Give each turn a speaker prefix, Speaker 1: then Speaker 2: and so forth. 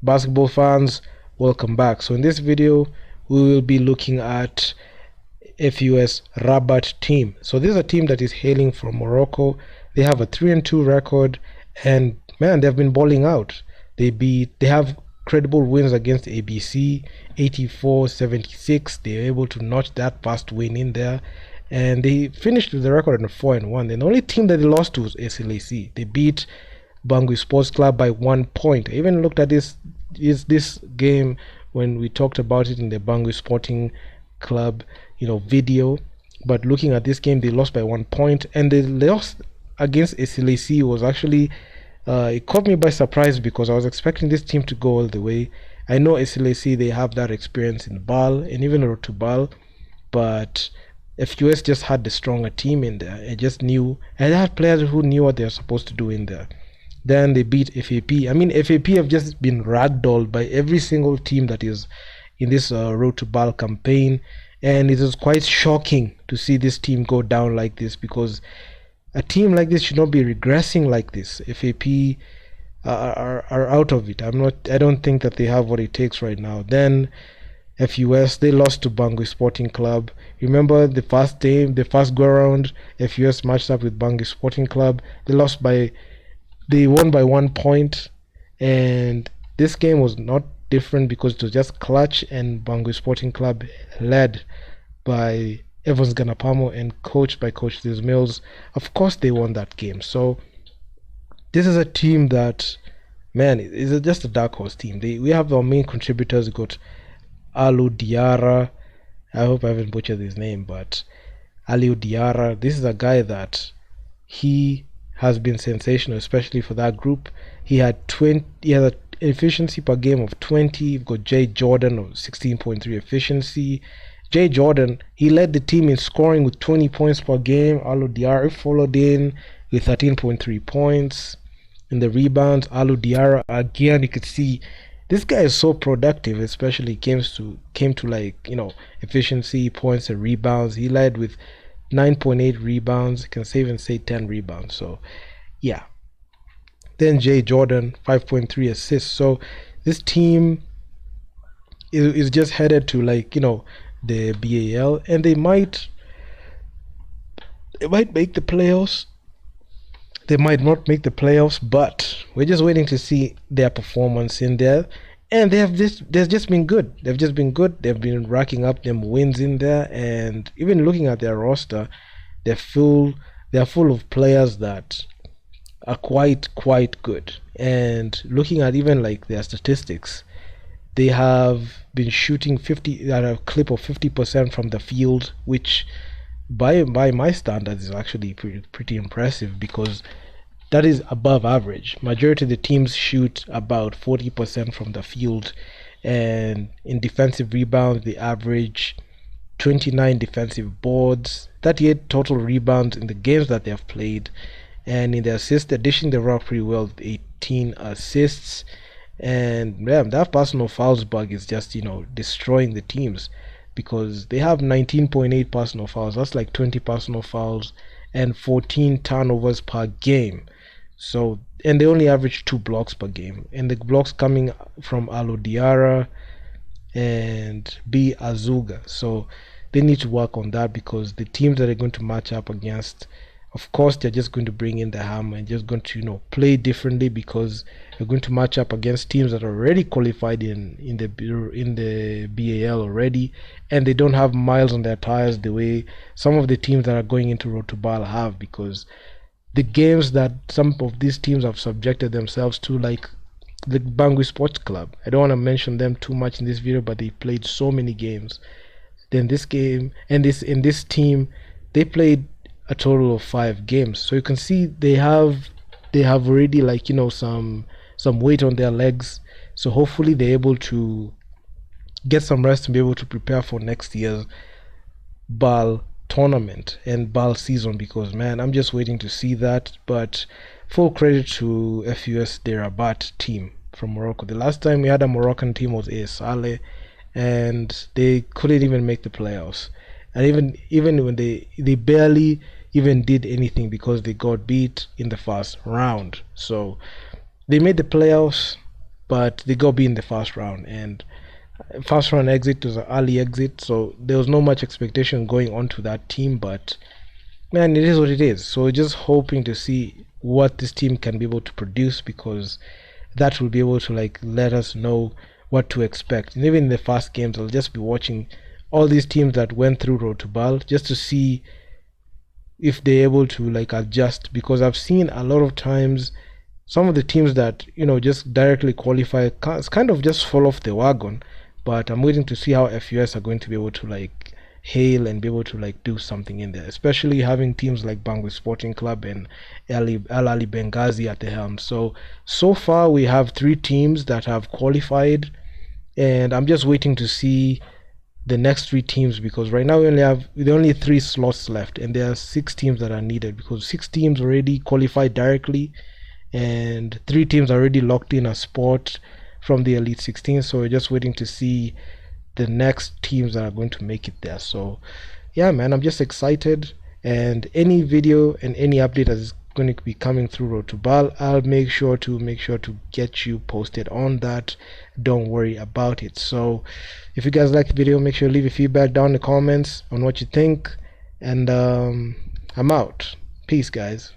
Speaker 1: Basketball fans, welcome back. So in this video we will be looking at F.U.S Rabat team. So this is a team that is hailing from Morocco. They have a 3-2 record, and man, they've been balling out. They have credible wins against ABC 84-76. They were able to notch that past win in there, and they finished with the record on 4-1. And the only team that they lost to was SLAC. They beat Bangui Sports Club by 1 point. I even looked at this game when we talked about it in the Bangui Sporting Club, video. But looking at this game, they lost by 1 point, and the loss against SLAC was actually it caught me by surprise because I was expecting this team to go all the way. I know SLAC, they have that experience in BAL and even Rotubal, but F.U.S just had the stronger team in there. I just knew, and they had players who knew what they were supposed to do in there. Then they beat FAP. I mean, FAP have just been ragdolled by every single team that is in this Road to BAL campaign, and it is quite shocking to see this team go down like this, because a team like this should not be regressing like this. FAP are out of it. I don't think that they have what it takes right now. Then F.U.S, they lost to Bangui Sporting Club. Remember the first go around, F.U.S matched up with Bangui Sporting Club. They won by 1 point, and this game was not different because it was just clutch, and Bangui Sporting Club led by Evans Ganapamo and coached by Coach Liz Mills. Of course they won that game. So this is a team that, man, is just a dark horse team. We have our main contributors. We got Alou Diarra. I hope I haven't butchered his name, but Aliou Diarra, this is a guy that he has been sensational, especially for that group. He had an efficiency per game of 20. You've got Jay Jordan of 16.3 efficiency. Jay Jordan, he led the team in scoring with 20 points per game. Alou Diarra followed in with 13.3 points. In the rebounds, Alou Diarra, again, you could see this guy is so productive, especially came to like, efficiency, points, and rebounds. He led with 9.8 rebounds. You can even say 10 rebounds. So yeah. Then Jay Jordan, 5.3 assists. So this team is just headed to, like, the BAL, and they might make the playoffs. They might not make the playoffs, but we're just waiting to see their performance in there. And they've just been good. They've been racking up them wins in there, and even looking at their roster, they're full of players that are quite good. And looking at even like their statistics, they have been shooting 50 at a clip of 50% from the field, which by my standards is actually pretty impressive, because that is above average. Majority of the teams shoot about 40% from the field, and in defensive rebounds they average 29 defensive boards, 38 total rebounds in the games that they have played, and in the assist addition they rock pretty well with 18 assists. And yeah, that personal fouls bug is just destroying the teams, because they have 19.8 personal fouls. That's like 20 personal fouls and 14 turnovers per game. So, and they only average 2 blocks per game, and the blocks coming from Alou Diarra and B Azuga. So they need to work on that, because the teams that are going to match up against, of course, they're just going to bring in the hammer and just going to play differently, because they're going to match up against teams that are already qualified in the BAL already, and they don't have miles on their tires the way some of the teams that are going into Road to BAL have, because the games that some of these teams have subjected themselves to, like the Bangui Sports Club, I don't want to mention them too much in this video, but they played so many games. Then this game and in this team, they played a total of 5 games. So you can see they have already, like, some weight on their legs. So hopefully they're able to get some rest and be able to prepare for next year's BAL tournament and BAL season, because man, I'm just waiting to see that. But full credit to F.U.S, the Rabat team from Morocco. The last time we had a Moroccan team was AS Saleh, and they couldn't even make the playoffs. And even when they barely even did anything, because they got beat in the first round. So they made the playoffs, but they got be in the first round, and first round exit was an early exit, so there was no much expectation going on to that team. But man, it is what it is. So just hoping to see what this team can be able to produce, because that will be able to like let us know what to expect. And even in the first games, I'll just be watching all these teams that went through Road to Bal just to see if they're able to like adjust, because I've seen a lot of times some of the teams that just directly qualify kind of just fall off the wagon. But I'm waiting to see how F.U.S are going to be able to like hail and be able to like do something in there, especially having teams like Bangui Sporting Club and Al Ali Benghazi at the helm. So far we have three teams that have qualified, and I'm just waiting to see the next three teams, because right now we only have the only three slots left, and there are six teams that are needed, because six teams already qualified directly and three teams are already locked in a spot from the Elite 16. So we're just waiting to see the next teams that are going to make it there. So yeah, man, I'm just excited, and any video and any update that is going to be coming through Road to Bal, I'll make sure to get you posted on that. Don't worry about it. So if you guys like the video, make sure to leave your feedback down in the comments on what you think, and I'm out. Peace, guys.